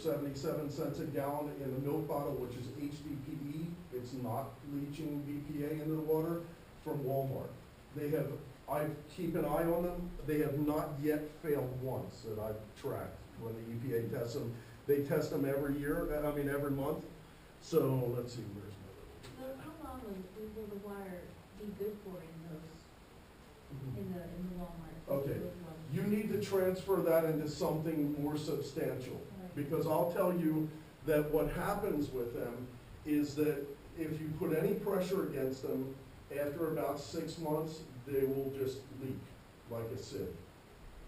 77 cents a gallon in a milk bottle, which is HDPE. It's not leaching BPA into the water, from Walmart. I keep an eye on them. They have not yet failed once that I've tracked when the EPA tests them. They test them every every month. So let's see, where's my little. How long will the wire be good for in those, in the Walmart? Okay, you need to transfer that into something more substantial. Right. Because I'll tell you that what happens with them is that if you put any pressure against them, after about 6 months, they will just leak like a sieve.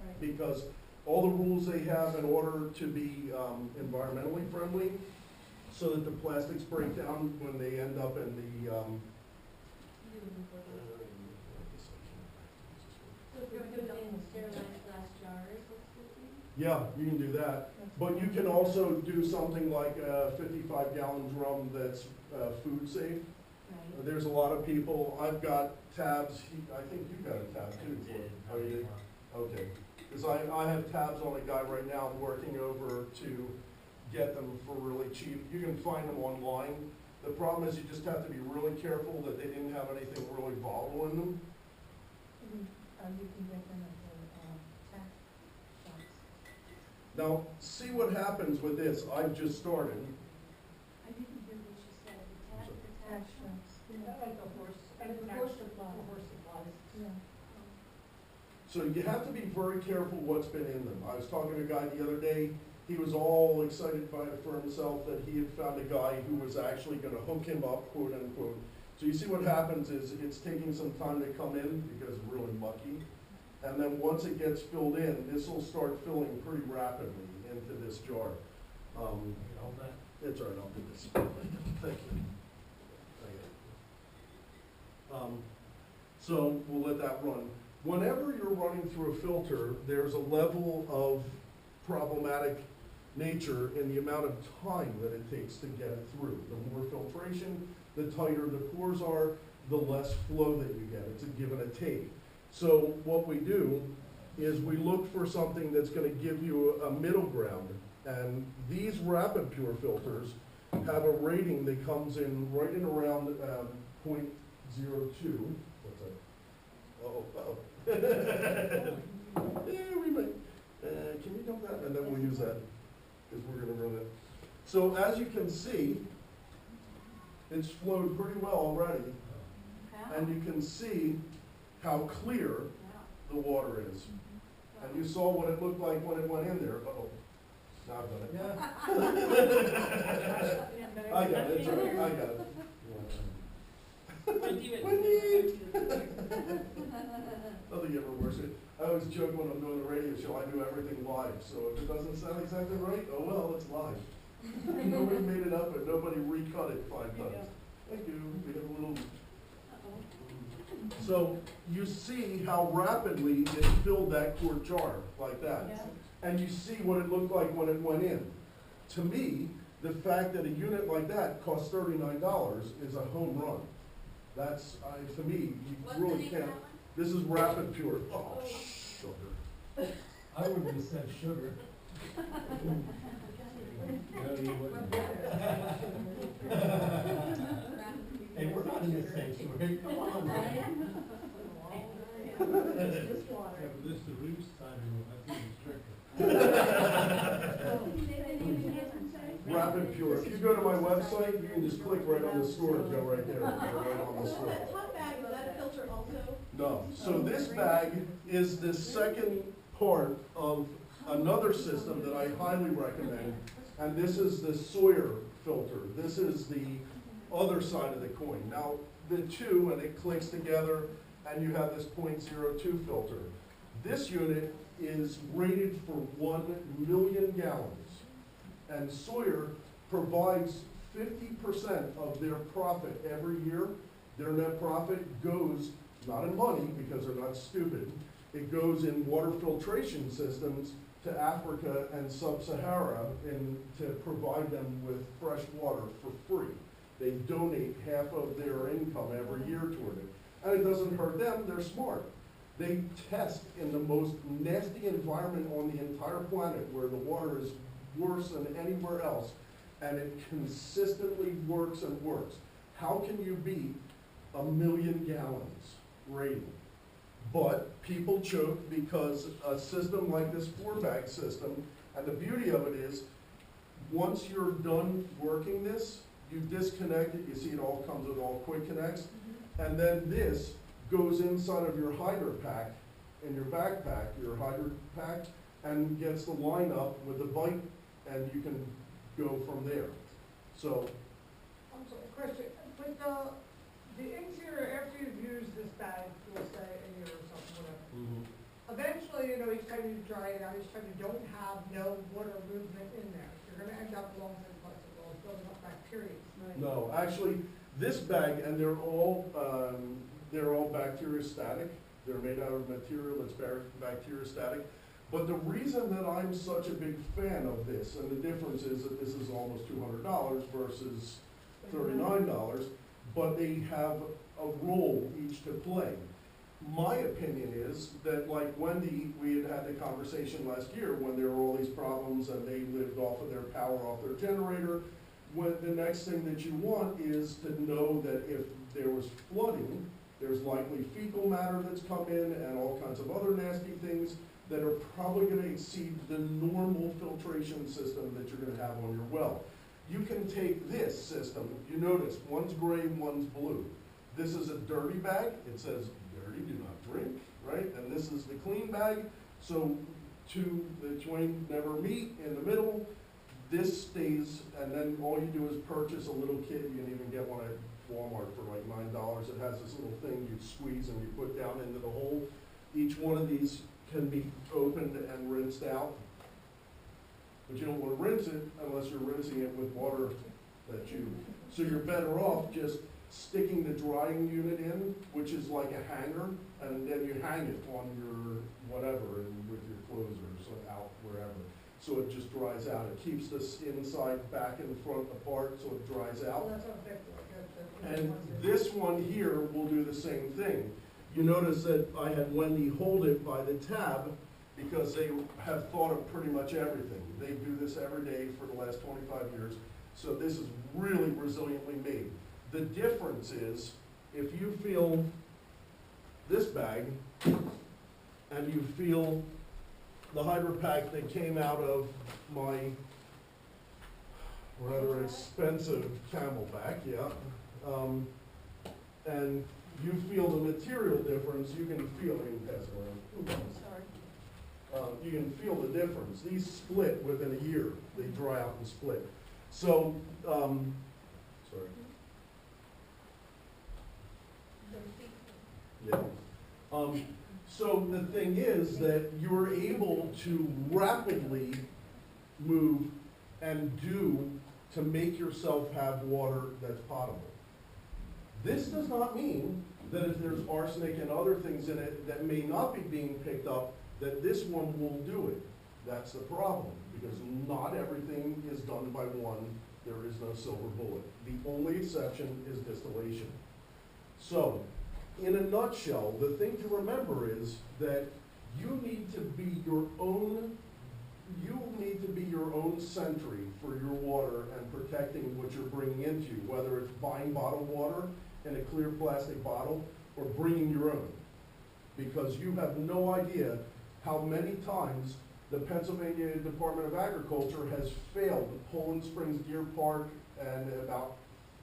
Right. Because all the rules they have in order to be environmentally friendly, so that the plastics break down when they end up in the, So if you're gonna put it in sterilized glass jars, what's the thing? yeah, you can do that. But you can also do something like a 55-gallon drum that's food safe. Right. There's a lot of people, I've got tabs, I think you've got a tab too. Oh, you did? Okay. Because I have tabs on a guy right now working over to get them for really cheap. You can find them online. The problem is you just have to be really careful that they didn't have anything really volatile in them. You can get them at the tax shops. Now, see what happens with this. I've just started. I didn't hear what you said, the tax shops. Like the horse, And the horse supply. horse supplies. Yeah. So you have to be very careful what's been in them. I was talking to a guy the other day. He was all excited for himself that he had found a guy who was actually going to hook him up, quote unquote. So you see what happens is it's taking some time to come in because it's really mucky. And then once it gets filled in, this will start filling pretty rapidly into this jar. It's all right, I'll do this. Thank you. So we'll let that run. Whenever you're running through a filter, there's a level of problematic nature in the amount of time that it takes to get it through. The more filtration, the tighter the pores are, the less flow that you get. It's a give and a take. So what we do is we look for something that's going to give you a middle ground. And these rapid pure filters have a rating that comes in right in around 0.02. What's that? Uh-oh. Yeah, we might. Can you dump that? And then we'll use that because we're going to run it. So as you can see, it's flowed pretty well already. And you can see how clear the water is. And you saw what it looked like when it went in there. Uh-oh. Now I've done it. I got it. It's all right. I got it. Wendy! Nothing ever worse. I always joke when I'm doing the radio show, I do everything live. So if it doesn't sound exactly right, oh well, it's live. Nobody made it up and nobody recut it 5 times. Thank you. We have a little. So you see how rapidly it filled that quart jar like that. Yeah. And you see what it looked like when it went in. To me, the fact that a unit like that costs $39 is a home run. That's, to me, you really can't. This is rapid pure. Oh, sugar. I would have said sugar. No, you wouldn't. Hey, we're not in this sanctuary. Come on, man. This water. Yeah, but this is the Reeves side, I think it's stricter. Rapid pure. If you go to my website, you can just click right on the store and go right there. Go right on the store. That top bag, is that a filter also? No. So this bag is the second part of another system that I highly recommend. And this is the Sawyer filter. This is the other side of the coin. Now, the two, and it clicks together, and you have this 0.02 filter. This unit is rated for 1 million gallons. And Sawyer provides 50% of their profit every year. Their net profit goes, not in money, because they're not stupid, it goes in water filtration systems to Africa and Sub-Sahara and to provide them with fresh water for free. They donate half of their income every year toward it. And it doesn't hurt them, they're smart. They test in the most nasty environment on the entire planet where the water is worse than anywhere else, and it consistently works and works. How can you beat 1,000,000 gallons rating? But people choke because a system like this 4-bag system, and the beauty of it is, once you're done working this, you disconnect it, you see it all comes with all quick connects, and then this goes inside of your hydrant pack, in your backpack, your hydrant pack, and gets the line up with the bite, and you can go from there. So, I'm sorry, question, but the interior, after you've used this bag, let's say a year or something, whatever, eventually, you know, each time you dry it out, each time you don't have no water movement in there, you're gonna end up along with plastic balls building up bacteria. no, actually, this bag, and they're all bacteriostatic. They're made out of material that's bacteriostatic. But the reason that I'm such a big fan of this, and the difference is that this is almost $200 versus $39, but they have a role each to play. My opinion is that, like Wendy, we had the conversation last year when there were all these problems and they lived off of their power off their generator. When the next thing that you want is to know that if there was flooding, there's likely fecal matter that's come in and all kinds of other nasty things that are probably gonna exceed the normal filtration system that you're gonna have on your well. You can take this system, you notice, one's gray, one's blue. This is a dirty bag, it says dirty, do not drink, right? And this is the clean bag, so the twain never meet in the middle. This stays, and then all you do is purchase a little kit. You can even get one at Walmart for like $9. It has this little thing you squeeze and you put down into the hole. Each one of these can be opened and rinsed out. But you don't want to rinse it unless you're rinsing it with water so you're better off just sticking the drying unit in, which is like a hanger, and then you hang it on your whatever, and with your clothes or so out wherever. So it just dries out. It keeps this inside, back, and front apart, so it dries out. Well, that's what I'm thinking, And this one here will do the same thing. You notice that I had Wendy hold it by the tab because they have thought of pretty much everything. They do this every day for the last 25 years. So this is really resiliently made. The difference is, if you feel this bag and you feel the Hydro Pack that came out of my rather expensive Camelback, yeah, and you feel the material difference, you can feel it. You can pass it around. Sorry. You can feel the difference. These split within a year. They dry out and split. So, sorry. Yeah. So the thing is that you're able to rapidly move and do to make yourself have water that's potable. This does not mean that if there's arsenic and other things in it that may not be being picked up, that this one will do it. That's the problem, because not everything is done by one. There is no silver bullet. The only exception is distillation. So, in a nutshell, the thing to remember is that you need to be your own sentry for your water and protecting what you're bringing into, whether it's buying bottled water in a clear plastic bottle or bringing your own. Because you have no idea how many times the Pennsylvania Department of Agriculture has failed Poland Springs Deer Park and about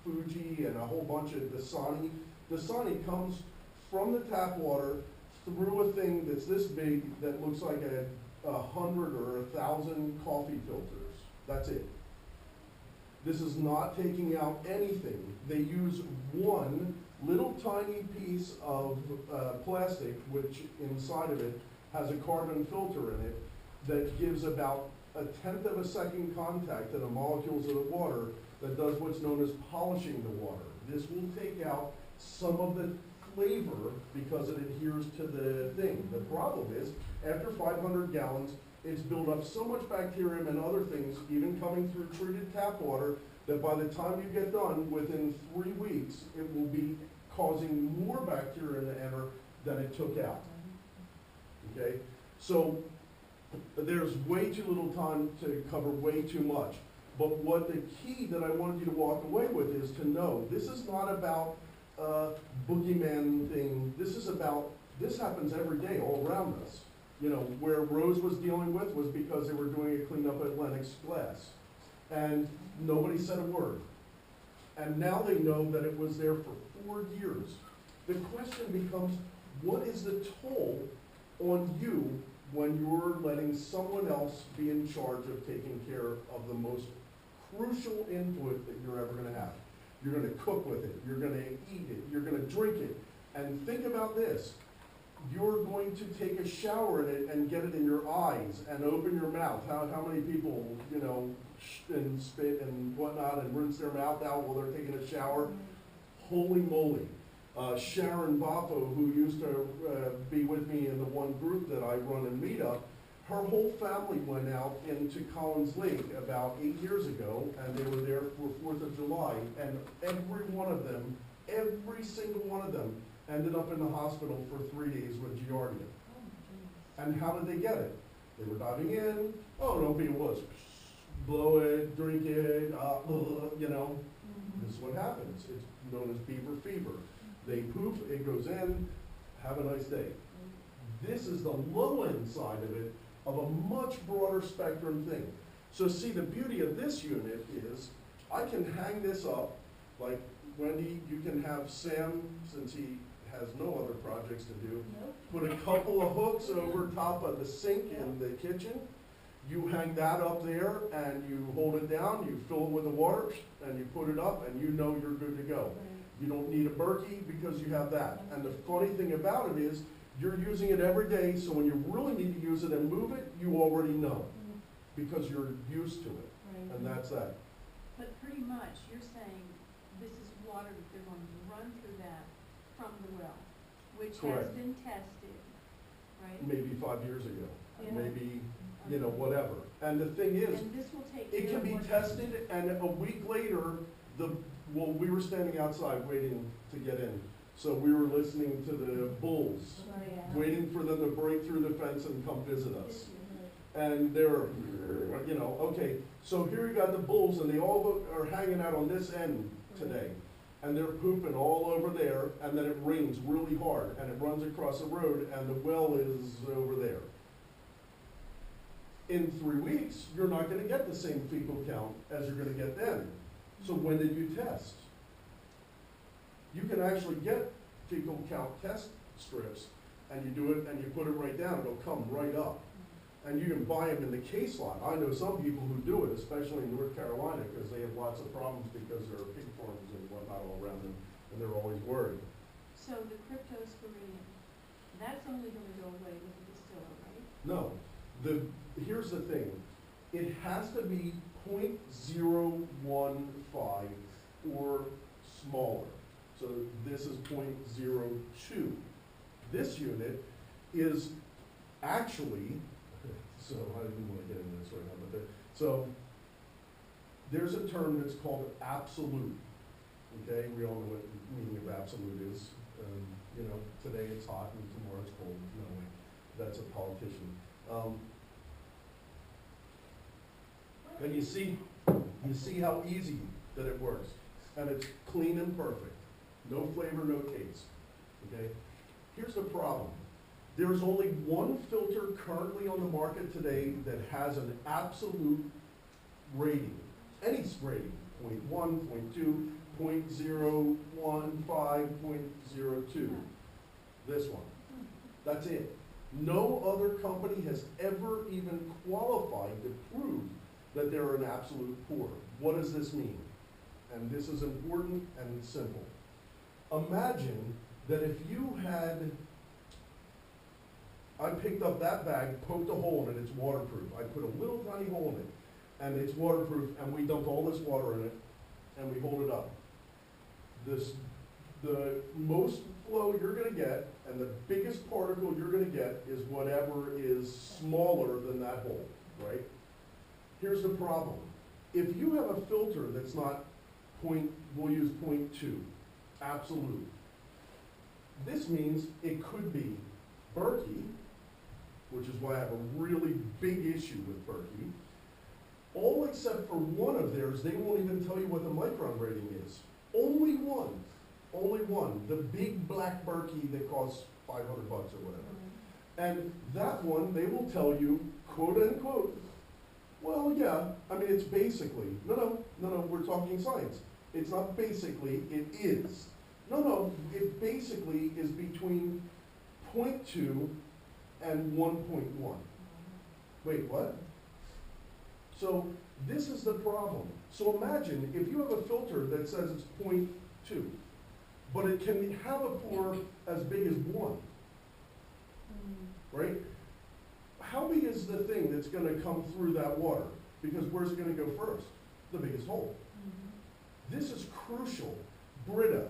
Fuji and a whole bunch of Dasani. Dasani comes from the tap water through a thing that's this big that looks like 100 or 1,000 coffee filters. That's it. This is not taking out anything. They use one little tiny piece of plastic, which inside of it has a carbon filter in it that gives about 1/10 of a second contact to the molecules of the water that does what's known as polishing the water. This will take out some of the flavor because it adheres to the thing. The problem is, after 500 gallons, it's built up so much bacterium and other things, even coming through treated tap water, that by the time you get done, within 3 weeks, it will be causing more bacteria to enter than it took out. Okay? So there's way too little time to cover way too much. But what the key that I wanted you to walk away with is to know, this is not about boogeyman thing. This happens every day all around us. You know, where Rose was dealing with was because they were doing a cleanup at Lennox Glass. And nobody said a word. And now they know that it was there for 4 years. The question becomes, what is the toll on you when you're letting someone else be in charge of taking care of the most crucial input that you're ever gonna have? You're gonna cook with it, you're gonna eat it, you're gonna drink it. And think about this, you're going to take a shower in it and get it in your eyes and open your mouth. How many people, you know, and spit and whatnot and rinse their mouth out while they're taking a shower? Holy moly. Sharon Boffo, who used to be with me in the one group that I run and meet up, her whole family went out into Collins Lake about 8 years ago, and they were there for 4th of July, and every one of them, every single one of them, ended up in the hospital for 3 days with Giardia. And how did they get it? They were diving in, oh, don't be a wuss, blow it, drink it, you know. This is what happens. It's known as beaver fever. They poop, it goes in, have a nice day. This is the low end side of it, of a much broader spectrum thing. So see, the beauty of this unit is, I can hang this up, like Wendy, you can have Sam, since he has no other projects to do, put a couple of hooks over top of the sink in the kitchen. You hang that up there and you hold it down, you fill it with the water, and you put it up, and you know you're good to go. You don't need a Berkey because you have that. And the funny thing about it is, you're using it every day, so when you really need to use it and move it, you already know, because you're used to it, and that's that. But pretty much, you're saying this is water that they're going to run through that from the well, which has Correct. been tested, right? Maybe 5 years ago, Yeah. maybe, you know, whatever. And the thing is, And this will take it care can of be what- tested, and a week later, we were standing outside waiting to get in. So we were listening to the bulls, Oh, yeah. waiting for them to break through the fence and come visit us. And they're, you know, okay, so here you got the bulls, and they all are hanging out on this end today. And they're pooping all over there, and then it rains really hard, and it runs across the road, and the well is over there. In 3 weeks, you're not gonna get the same fecal count as you're gonna get then. So when did you test? You can actually get fecal count test strips, and you do it, and you put it right down, it'll come right up. And you can buy them in the case lot. I know some people who do it, especially in North Carolina, because they have lots of problems because there are pig farms and whatnot all around them, and they're always worried. So the cryptosporidium, that's only going to go away with the distiller, right? No, here's the thing, it has to be 0.015 or smaller. So this is 0.02. This unit is actually, so I didn't want to get into this right now, but so there's a term that's called absolute. Okay, we all know what the meaning of absolute is. You know, today it's hot and tomorrow it's cold. No way, that's a politician. And you see how easy that it works, and it's clean and perfect. No flavor, no taste. Okay, here's the problem. There's only one filter currently on the market today that has an absolute rating, any rating, 0.1, 0.2, 0.015, 0.02. This one. That's it. No other company has ever even qualified to prove that they're an absolute pour. What does this mean? And this is important and simple. Imagine that if you had, I picked up that bag, poked a hole in it, it's waterproof. I put a little tiny hole in it, and it's waterproof, and we dumped all this water in it, and we hold it up. The most flow you're gonna get, and the biggest particle you're gonna get, is whatever is smaller than that hole, right? Here's the problem. If you have a filter that's not we'll use 0.2, absolute. This means it could be Berkey, which is why I have a really big issue with Berkey. All except for one of theirs, they won't even tell you what the micron rating is. Only one, the big black Berkey that costs 500 bucks or whatever. And that one, they will tell you, quote unquote, well, yeah, I mean, it's basically, no, we're talking science. It's not basically, it is. No, it basically is between 0.2 and 1.1. Wait, what? So this is the problem. So imagine if you have a filter that says it's 0.2, but it can have a pore as big as 1, right? How big is the thing that's going to come through that water? Because where's it going to go first? The biggest hole. This is crucial. Brita,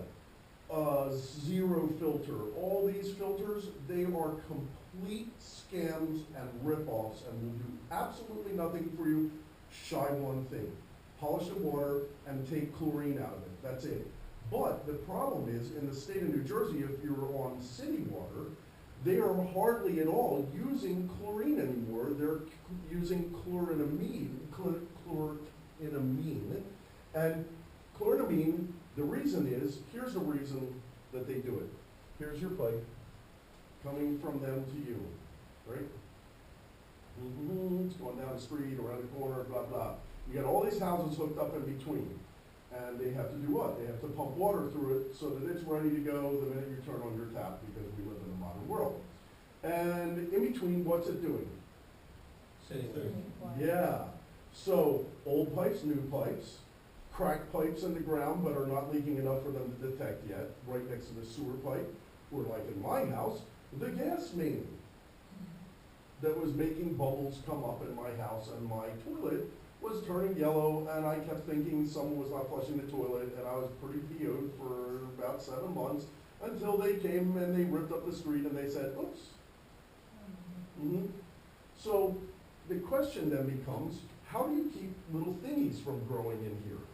Zero Filter, all these filters, they are complete scams and rip-offs and will do absolutely nothing for you. Shy one thing. Polish the water and take chlorine out of it. That's it. But the problem is, in the state of New Jersey, if you're on city water, they are hardly at all using chlorine anymore. They're using chlorinamine. And chlorinamine, the reason is, here's the reason that they do it. Here's your pipe coming from them to you, right? It's going down the street, around the corner, blah, blah. You got all these houses hooked up in between. And they have to do what? They have to pump water through it so that it's ready to go the minute you turn on your tap, because we live in a modern world. And in between, what's it doing? Yeah. So old pipes, new pipes, cracked pipes in the ground but are not leaking enough for them to detect yet, right next to the sewer pipe, or like in my house, the gas main that was making bubbles come up in my house, and my toilet was turning yellow, and I kept thinking someone was not flushing the toilet, and I was pretty PO'd for about 7 months until they came and they ripped up the street and they said, oops. So the question then becomes, how do you keep little thingies from growing in here?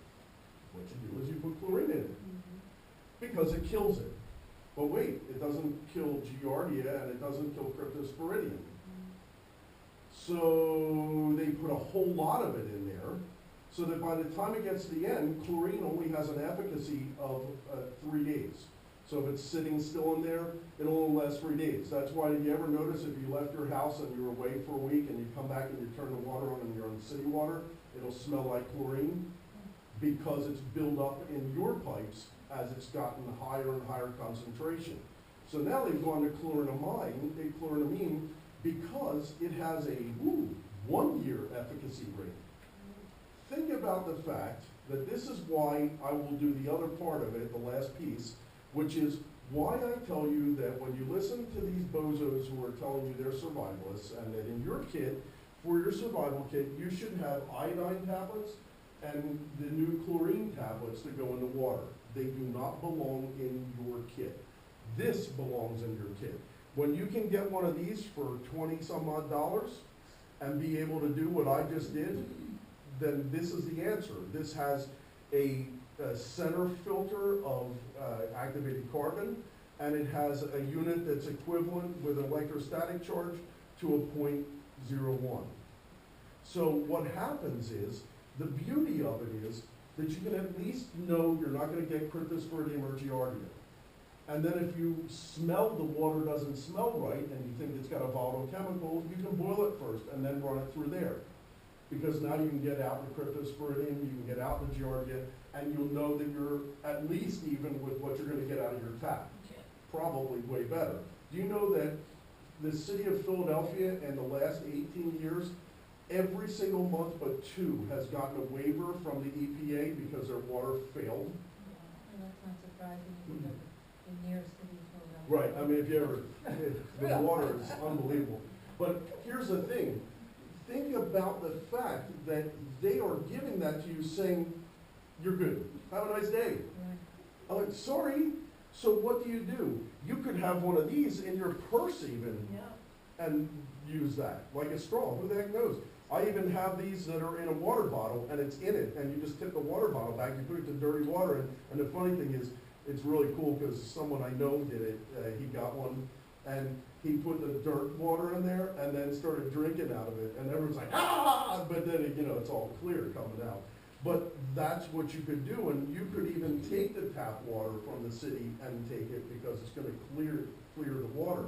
What you do is you put chlorine in it, because it kills it. But wait, it doesn't kill Giardia and it doesn't kill Cryptosporidium. So they put a whole lot of it in there, so that by the time it gets to the end, chlorine only has an efficacy of 3 days. So if it's sitting still in there, it'll only last 3 days. That's why, if you ever notice, if you left your house and you were away for a week and you come back and you turn the water on and you're on city water, it'll smell like chlorine, because it's built up in your pipes as it's gotten higher and higher concentration. So now they've gone to chlorinamine, because it has a 1-year efficacy rate. Think about the fact that this is why I will do the other part of it, the last piece, which is why I tell you that when you listen to these bozos who are telling you they're survivalists, and that in your kit, for your survival kit, you should have iodine tablets and the new chlorine tablets that go in the water. They do not belong in your kit. This belongs in your kit. When you can get one of these for 20 some odd dollars and be able to do what I just did, then this is the answer. This has a center filter of activated carbon, and it has a unit that's equivalent with an electrostatic charge to a 0.01. So what happens is, the beauty of it is that you can at least know you're not going to get Cryptosporidium or Giardia. And then if you smell the water doesn't smell right and you think it's got a volatile chemical, you can boil it first and then run it through there. Because now you can get out the Cryptosporidium, you can get out the Giardia, and you'll know that you're at least even with what you're going to get out of your tap. Probably way better. Do you know that the city of Philadelphia in the last 18 years, every single month but 2 has gotten a waiver from the EPA because their water failed? And that's not surprising, because the nearest city is Philadelphia. Right, I mean, if you ever, the water is unbelievable. But here's the thing, think about the fact that they are giving that to you saying, you're good, have a nice day. Right. I'm like, sorry, so what do? You could have one of these in your purse even, and use that, like a straw, who the heck knows? I even have these that are in a water bottle, and it's in it, and you just tip the water bottle back, you put it in dirty water, and the funny thing is, it's really cool, because someone I know did it, he got one, And he put the dirt water in there and then started drinking out of it, and everyone's like, ah, but then, you know, it's all clear coming out. But that's what you could do, and you could even take the tap water from the city and take it because it's gonna clear the water.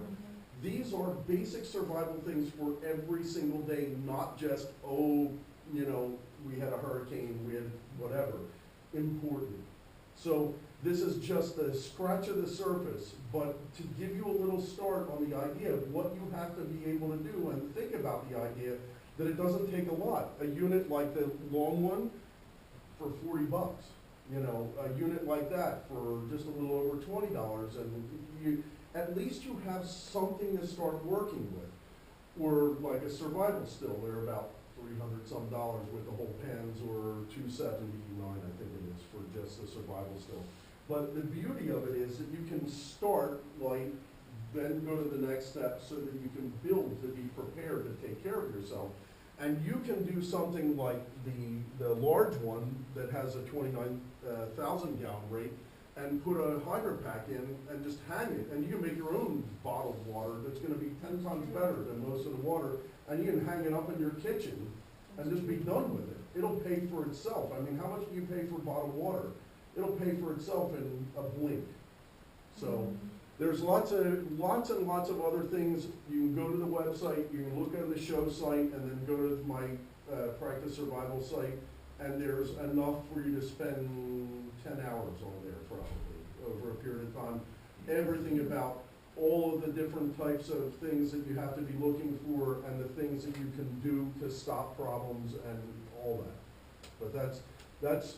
These are basic survival things for every single day, not just, oh, you know, we had a hurricane, we had whatever, important. So this is just a scratch of the surface, but to give you a little start on the idea of what you have to be able to do, and think about the idea that it doesn't take a lot. A unit like the long one for $40, you know, a unit like that for just a little over $20, and you, at least you have something to start working with. Or like a survival still, they're about $300 some with the whole pens, or $279, I think it is, for just the survival still. But the beauty of it is that you can start light, then go to the next step so that you can build to be prepared to take care of yourself. And you can do something like the large one that has a 29,000 gallon rate, and put a hydrant pack in and just hang it. And you can make your own bottled water that's gonna be 10 times better than most of the water. And you can hang it up in your kitchen and just be done with it. It'll pay for itself. I mean, how much do you pay for bottled water? It'll pay for itself in a blink. So there's lots and lots of other things. You can go to the website, you can look at the show site, and then go to my practice survival site, and there's enough for you to spend 10 hours on there probably over a period of time. Everything about all of the different types of things that you have to be looking for, and the things that you can do to stop problems and all that. But that's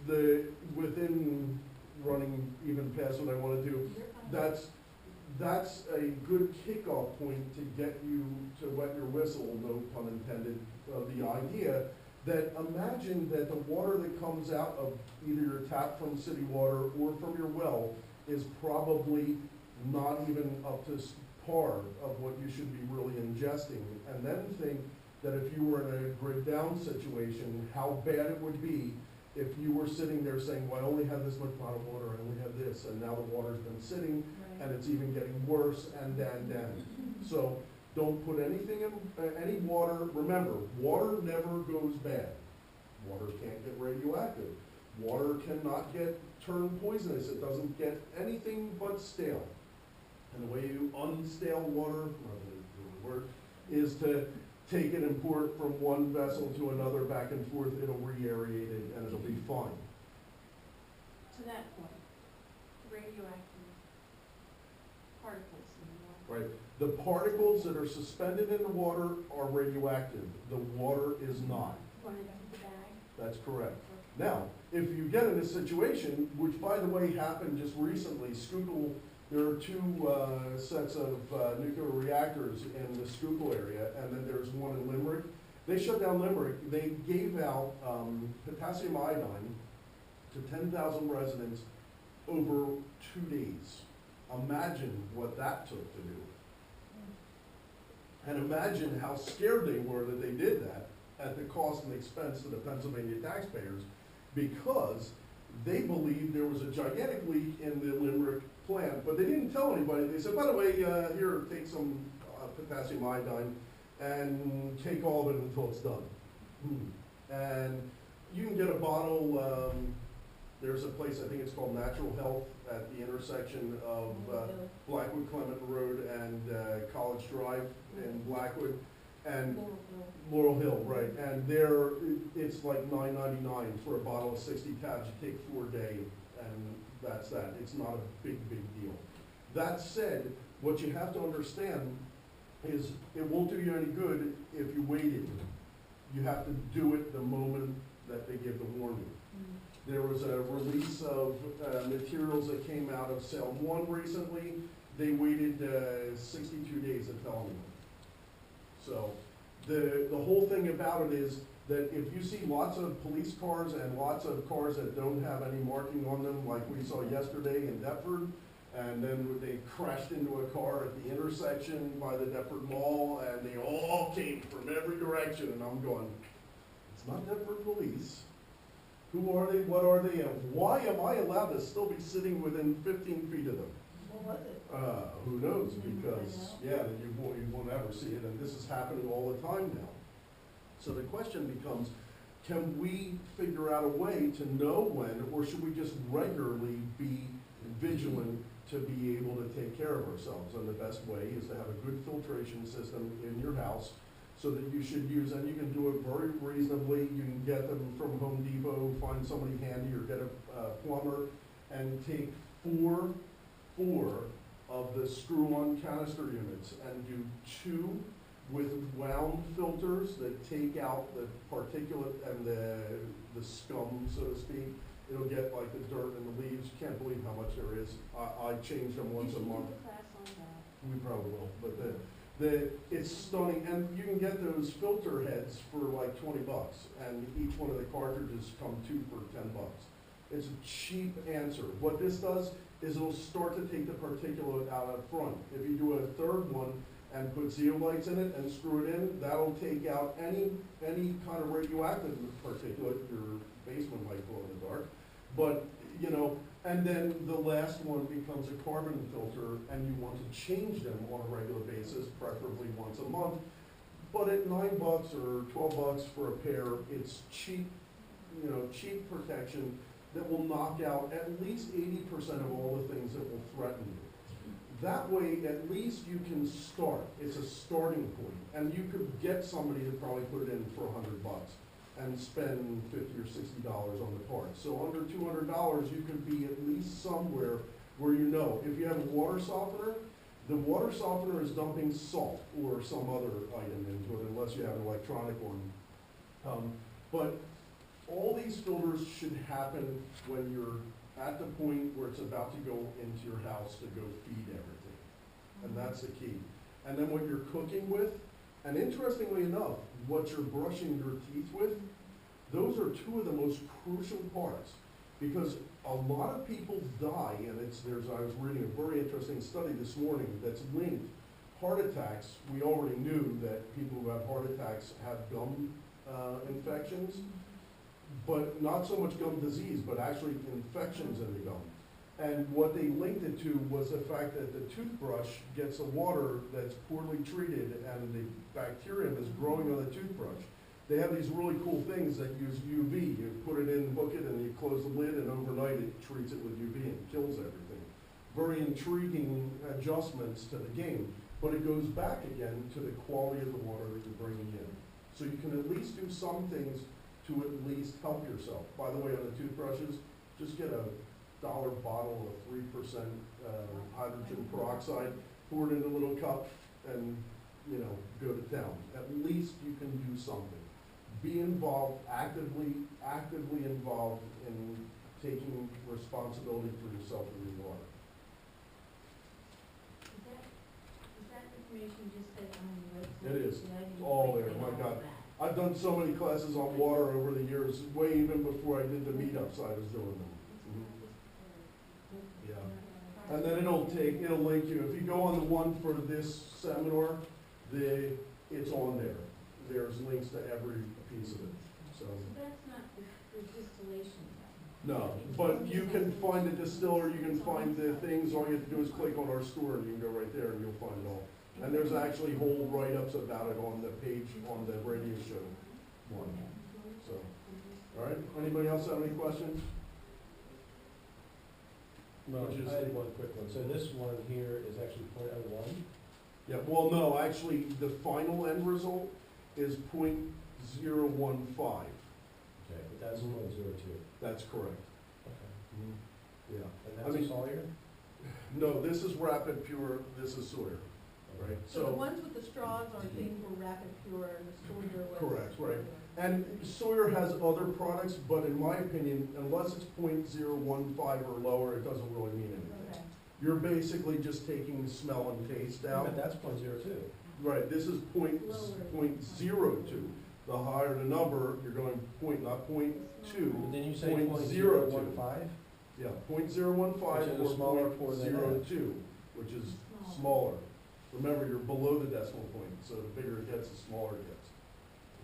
the, within running even past what I want to do, that's a good kickoff point to get you to wet your whistle, no pun intended, of the idea that imagine that the water that comes out of either your tap from city water or from your well is probably not even up to par of what you should be really ingesting. And then think that if you were in a grid down situation, how bad it would be if you were sitting there saying, well, I only have this much bottled water, I only have this, and now the water's been sitting, and it's even getting worse, and. So don't put anything in, any water, remember, water never goes bad. Water can't get radioactive. Water cannot get turned poisonous. It doesn't get anything but stale. And the way you unstale water, is to take it and pour it from one vessel to another back and forth. It'll re-aerate it and it'll be fine. To that point, radioactive particles in the water. Right. The particles that are suspended in the water are radioactive. The water is not. Run it into the bag. That's correct. Now, if you get in a situation, which by the way happened just recently, Schuylkill, there are two sets of nuclear reactors in the Schuylkill area, and then there's one in Limerick. They shut down Limerick. They gave out potassium iodine to 10,000 residents over 2 days. Imagine what that took to do. And imagine how scared they were that they did that at the cost and expense to the Pennsylvania taxpayers, because they believed there was a gigantic leak in the Limerick plant, but they didn't tell anybody. They said, by the way, here, take some potassium iodine and take all of it until it's done. And you can get a bottle, there's a place, I think it's called Natural Health, at the intersection of Blackwood Clement Road and College Drive in Blackwood, and Laurel Hill, right? And there, it's like $9.99 for a bottle of 60 tabs. You take 4 a day, and that's that. It's not a big deal. That said, what you have to understand is it won't do you any good if you waited. You have to do it the moment that they give the warning. There was a release of materials that came out of Cell 1 recently. They waited 62 days to tell anyone. So the whole thing about it is that if you see lots of police cars and lots of cars that don't have any marking on them, like we saw yesterday in Deptford, and then they crashed into a car at the intersection by the Deptford Mall, and they all came from every direction, and I'm going, it's not Deptford police. Who are they? What are they? And why am I allowed to still be sitting within 15 feet of them? What was it? Who knows, because, yeah, you won't ever see it, and this is happening all the time now. So the question becomes, can we figure out a way to know when, or should we just regularly be vigilant to be able to take care of ourselves? And the best way is to have a good filtration system in your house, so that you should use, and you can do it very reasonably. You can get them from Home Depot, find somebody handy, or get a plumber, and take four of the screw-on canister units and do 2 with wound filters that take out the particulate and the scum, so to speak. It'll get like the dirt and the leaves. You can't believe how much there is. I change them once a month. You should do a class on that. We probably will, but it's stunning, and you can get those filter heads for like $20, and each one of the cartridges come 2 for $10. It's a cheap answer. What this does is it'll start to take the particulate out up front. If you do a third one and put zeolites in it and screw it in, that'll take out any kind of radioactive particulate. Your basement might glow in the dark, but you know. And then the last one becomes a carbon filter, and you want to change them on a regular basis, preferably once a month. But at $9 or $12 for a pair, it's cheap, cheap protection that will knock out at least 80% of all the things that will threaten you. That way, at least you can start. It's a starting point, and you could get somebody to probably put it in for $100 and spend $50 or $60 on the parts. So under $200, you could be at least somewhere where you know. If you have a water softener, the water softener is dumping salt or some other item into it, unless you have an electronic one. But all these filters should happen when you're at the point where it's about to go into your house to go feed everything. And that's the key. And then what you're cooking with, and interestingly enough, what you're brushing your teeth with, those are 2 of the most crucial parts. Because a lot of people die, and I was reading a very interesting study this morning that's linked heart attacks. We already knew that people who have heart attacks have gum infections, but not so much gum disease, but actually infections in the gum. And what they linked it to was the fact that the toothbrush gets the water that's poorly treated, and the bacterium is growing on the toothbrush. They have these really cool things that use UV. You put it in, hook it, and you close the lid, and overnight it treats it with UV and kills everything. Very intriguing adjustments to the game, but it goes back again to the quality of the water that you're bringing in. So you can at least do some things to at least help yourself. By the way, on the toothbrushes, just get a $1 bottle of 3% hydrogen peroxide, pour it in a little cup, and go to town. At least you can do something. Be involved, actively involved in taking responsibility for yourself and your water. Is that information just said on the website? It is. Did I It's didn't all quite there. get My all God. that? I've done so many classes on water over the years, way even before I did the meetups, I was doing them. Yeah. And then it'll link you. If you go on the one for this seminar, it's on there. There's links to every piece of it, so. So that's not the distillation then? No, but you can find the distiller, you can find the things, all you have to do is click on our store, and you can go right there and you'll find it all. And there's actually whole write-ups about it on the page, on the radio show one, so. All right, anybody else have any questions? No, Which is- I had one quick one. So this one here is actually .01? Yeah, well, no, actually, the final end result is .015. Okay, but that's .02. That's correct. Okay. Yeah. And I that's mean- a Sawyer? No, this is Rapid Pure, this is Sawyer, right? So the ones with the straws are things were Rapid Pure, and the Sawyer was. Correct, right. And Sawyer has other products, but in my opinion, unless it's .015 or lower, it doesn't really mean anything. Okay. You're basically just taking the smell and taste out. But that's .02. Right, this is .02. The higher the number, you're going not .2, But then you say .02. .015? Yeah, .015 Which is a or smaller pour than that. .02, which is smaller. Remember, you're below the decimal point, so the bigger it gets, the smaller it gets.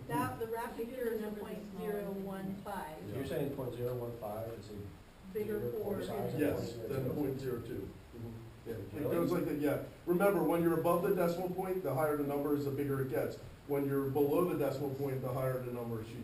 That, the Rapid Pure is a .015. So you're saying .015 is a Bigger bigger pour. pour size? Yes, then .02. Mhm. Yeah, it goes like that, yeah. Remember, when you're above the decimal point, the higher the number is, the bigger it gets. When you're below the decimal point, the higher the number she's.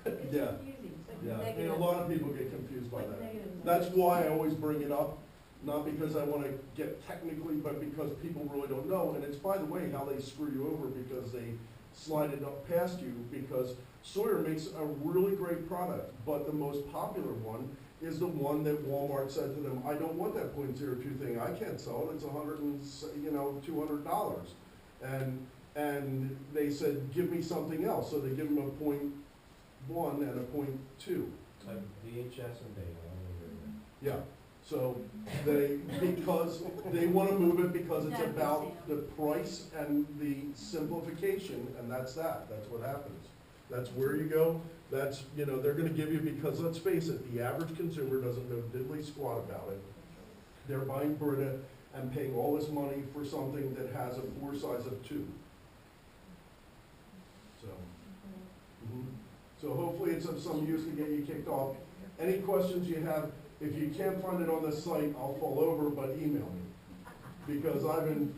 It's Yeah. confusing, it's like Yeah, I mean, a negative. lot of people get confused by Like that. negative That's numbers. why I always bring it up, not because I wanna get technically, but because people really don't know. And it's, by the way, how they screw you over, because they slide it up past you, because Sawyer makes a really great product, but the most popular one is the one that Walmart said to them, I don't want that .02 thing, I can't sell it, it's $200. And they said, give me something else, so they give them a .1 and a .2. Like VHS and data, Yeah, so because they wanna move it because it's Exactly, about Sam. the price and the simplification, and that's what happens. That's where you go, that's, they're gonna give you, because let's face it, the average consumer doesn't know diddly squat about it. They're buying Brita and paying all this money for something that has a pore size of 2. So, so hopefully it's of some use to get you kicked off. Any questions you have, if you can't find it on the site, I'll fall over, but email me. Because I've been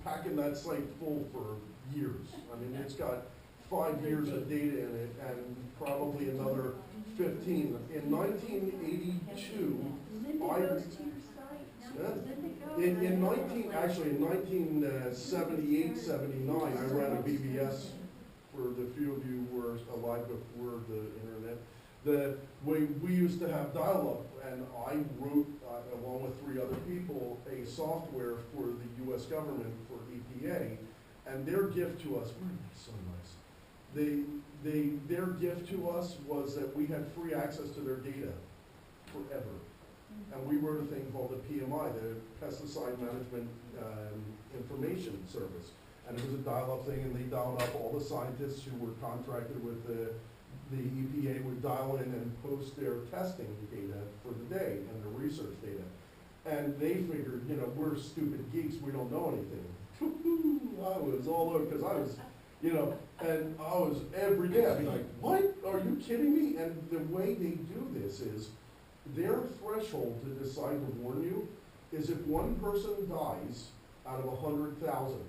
packing that site full for years. I mean, it's got 5 years of data in it and probably another 15. In 1982, Linda I- goes to your site, now Yeah. Linda goes. in 1978, 79, I ran a BBS, for the few of you who were alive before the internet, that we used to have dial-up, and I wrote, along with 3 other people, a software for the US government, for EPA, and their gift to us, so nice. Their gift to us was that we had free access to their data forever. And we wrote a thing called the PMI, the Pesticide Management Information Service. And it was a dial-up thing, and they dialed up all the scientists who were contracted with the EPA would dial in and post their testing data for the day and their research data. And they figured, we're stupid geeks, we don't know anything. I was all over, because I was, and I was every day, I'd be like, what? Are you kidding me? And the way they do this is, their threshold to decide to warn you is if one person dies out of 100,000.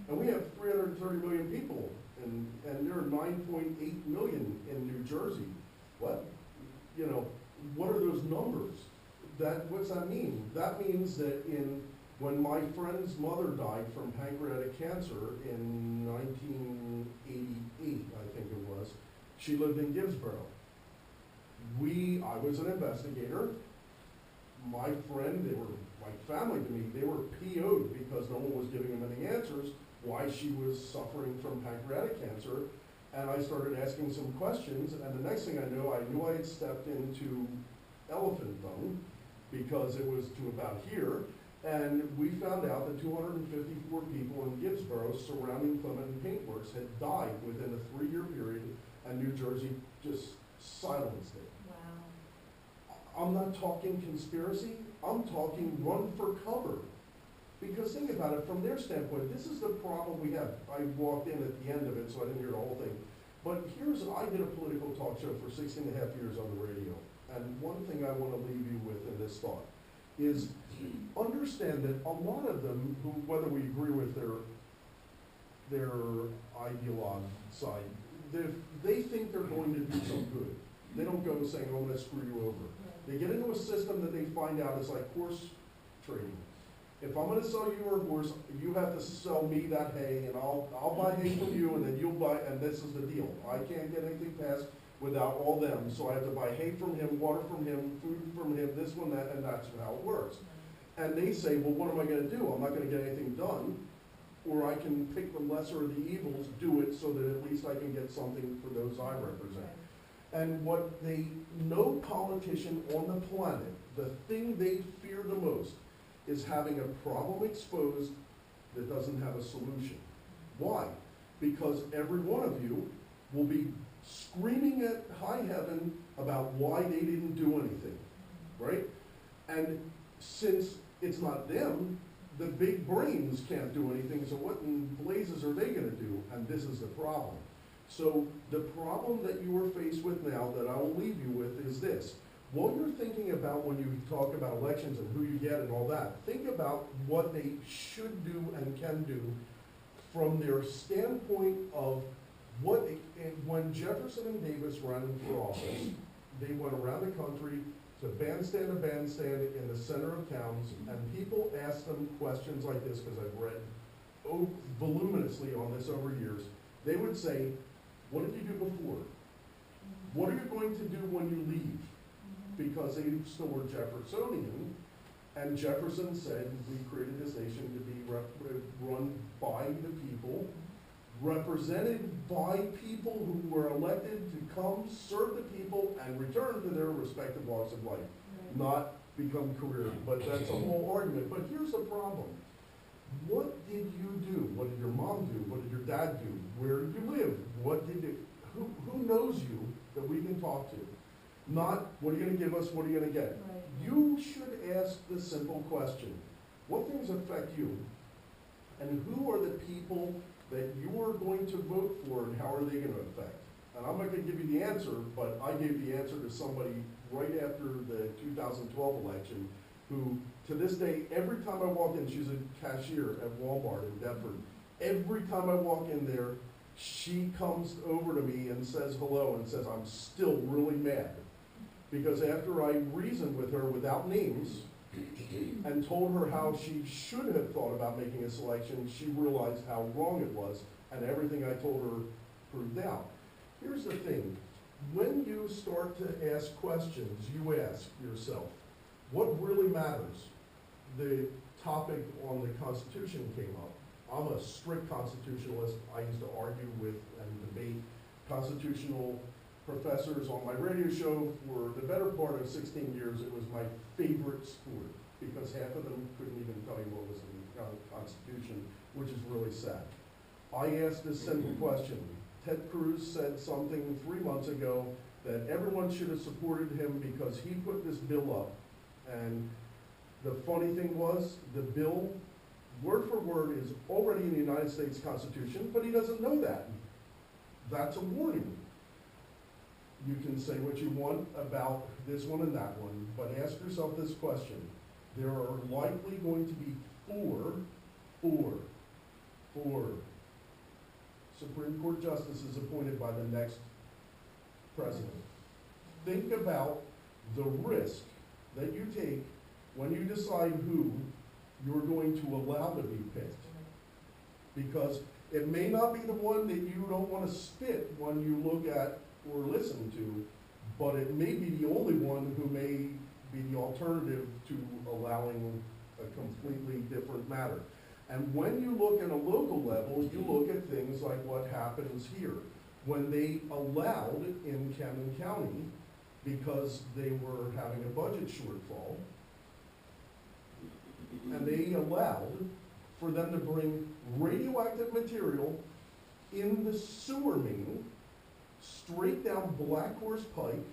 And we have 330 million people, and there are 9.8 million in New Jersey. What? What are those numbers? What's that mean? That means that when my friend's mother died from pancreatic cancer in 1988, I think it was, she lived in Gibbsboro. I was an investigator. My friend, they were like family to me, they were PO'd because no one was giving them any answers why she was suffering from pancreatic cancer. And I started asking some questions, and the next thing I knew I had stepped into elephant dung, because it was to about here, and we found out that 254 people in Gibbsboro surrounding Clement and Paintworks had died within a 3-year period, and New Jersey just silenced it. Wow. I'm not talking conspiracy, I'm talking run for cover. Because think about it, from their standpoint, this is the problem we have. I walked in at the end of it, so I didn't hear the whole thing. But I did a political talk show for 16 and a half years on the radio. And one thing I want to leave you with in this thought is understand that a lot of them, who, whether we agree with their ideologue side, they think they're going to do some good. They don't go saying, oh, I'm going to screw you over. They get into a system that they find out is like horse trading. If I'm going to sell you your horse, you have to sell me that hay, and I'll buy hay from you, and then you'll buy, and this is the deal. I can't get anything passed without all them, so I have to buy hay from him, water from him, food from him, this one, that, and that's how it works. And they say, well, what am I going to do? I'm not going to get anything done, or I can pick the lesser of the evils, do it so that at least I can get something for those I represent. And no politician on the planet, the thing they fear the most is having a problem exposed that doesn't have a solution. Why? Because every one of you will be screaming at high heaven about why they didn't do anything, right? And since it's not them, the big brains can't do anything, so what in blazes are they gonna do? And this is the problem. So the problem that you are faced with now that I will leave you with is this. While you're thinking about when you talk about elections and who you get and all that, think about what they should do and can do from their standpoint of what, when Jefferson and Davis ran for office, they went around the country to bandstand to bandstand in the center of towns, and people asked them questions like this, because I've read voluminously on this over years. They would say, what did you do before? What are you going to do when you leave? Because they still were Jeffersonian, and Jefferson said, we created this nation to be run by the people, represented by people who were elected to come serve the people and return to their respective walks of life, not become career. But that's a whole argument. But here's the problem. What did you do? What did your mom do? What did your dad do? Where did you live? What did you, who knows you that we can talk to? Not, what are you gonna give us, what are you gonna get? Right. You should ask the simple question, what things affect you? And who are the people that you are going to vote for, and how are they gonna affect? And I'm not gonna give you the answer, but I gave the answer to somebody right after the 2012 election, who, to this day, every time I walk in, she's a cashier at Walmart in Deptford, every time I walk in there, she comes over to me and says hello and says, I'm still really mad. Because after I reasoned with her without names and told her how she should have thought about making a selection, she realized how wrong it was, and everything I told her proved out. Here's the thing, when you start to ask questions, you ask yourself, what really matters? The topic on the Constitution came up. I'm a strict constitutionalist. I used to argue with and debate constitutional professors on my radio show for the better part of 16 years. It was my favorite sport because half of them couldn't even tell you what was in the Constitution, which is really sad. I asked this simple question. Ted Cruz said something 3 months ago that everyone should have supported him because he put this bill up. And the funny thing was, the bill, word for word, is already in the United States Constitution, but he doesn't know that. That's a warning. You can say what you want about this one and that one, but ask yourself this question. There are likely going to be four Supreme Court justices appointed by the next president. Think about the risk that you take when you decide who you're going to allow to be picked. Because it may not be the one that you don't want to spit when you look at or listen to, but it may be the only one who may be the alternative to allowing a completely different matter. And when you look at a local level, you look at things like what happens here. When they allowed in Camden County, because they were having a budget shortfall, and they allowed for them to bring radioactive material in the sewer main straight down Black Horse Pike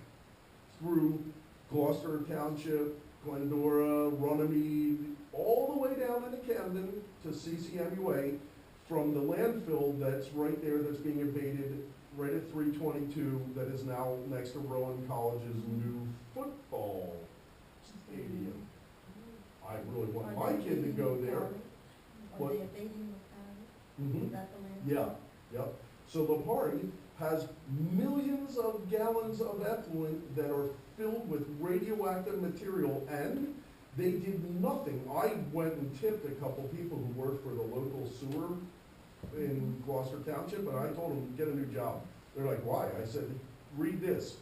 through Gloucester Township, Glendora, Runnymede, all the way down into Camden to CCMUA from the landfill that's right there that's being abated right at 322 that is now next to Rowan College's new football stadium. I really want my kid to go there. Are What? they abating the county? Mhm. Is that the land? Yeah, yep. So Lipari has millions of gallons of effluent that are filled with radioactive material, and they did nothing. I went and tipped a couple people who worked for the local sewer in Gloucester Township, and I told them, get a new job. They're like, why? I said, read this.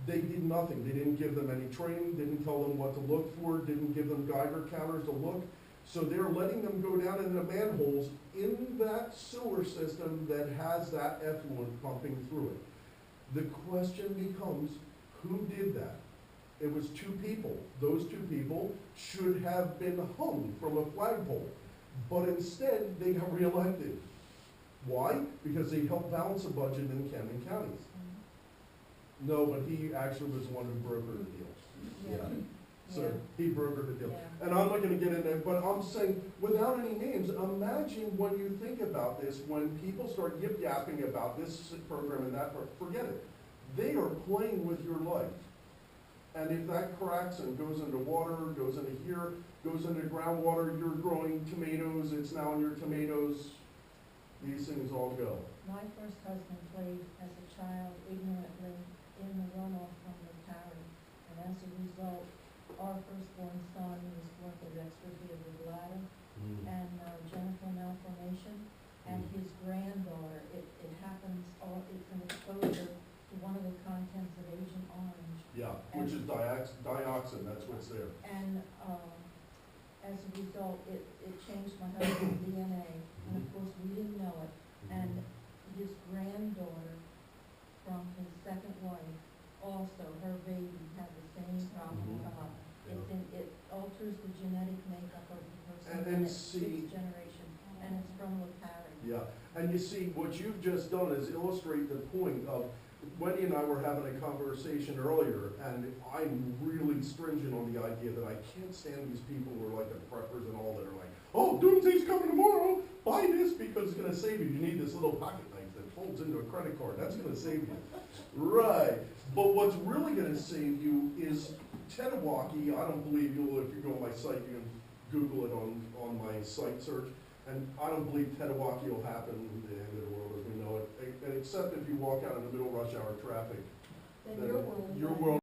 They did nothing. They didn't give them any training, didn't tell them what to look for, didn't give them Geiger counters to look. So they're letting them go down into the manholes in that sewer system that has that effluent pumping through it. The question becomes, who did that? It was two people. Those two people should have been hung from a flagpole, but instead they got reelected. Why? Because they helped balance the budget in Camden County. No, but he actually was the one who brokered the deal. Yeah. So he brokered the deal. Yeah. And I'm not gonna get in there, but I'm saying, without any names, imagine when you think about this, when people start yip-yapping about this program and that, forget it. They are playing with your life. And if that cracks and goes into water, goes into here, goes into groundwater, you're growing tomatoes, it's now in your tomatoes, these things all go. My first husband played as a child ignorantly in the runoff from the Tarry, and as a result, our firstborn son was born with exstrophy of the bladder and genital malformation, and his granddaughter, it happens, it's an exposure to one of the contents of Agent Orange. Yeah, which is dioxin, that's what's there. And as a result, it changed my husband's DNA, and of course, we didn't know it. And his granddaughter from his second wife, also, her baby had the same problem come up. It alters the genetic makeup of the person, And and it's see- sixth generation, and it's from Latari. Yeah, and you see, what you've just done is illustrate the point of, Wendy and I were having a conversation earlier, and I'm really stringent on the idea that I can't stand these people who are like the preppers and all that are like, oh, doomsday's coming tomorrow, buy this because it's gonna save you. You need this little pocket knife that folds into a credit card, that's gonna save you. Right, but what's really gonna save you is Tetawaki. I don't believe you'll, if you go on my site, you can Google it on my site search. And I don't believe Tetawaki will happen in the end of the world as we know it, except if you walk out in the middle of rush hour traffic. Then your world is Your like- world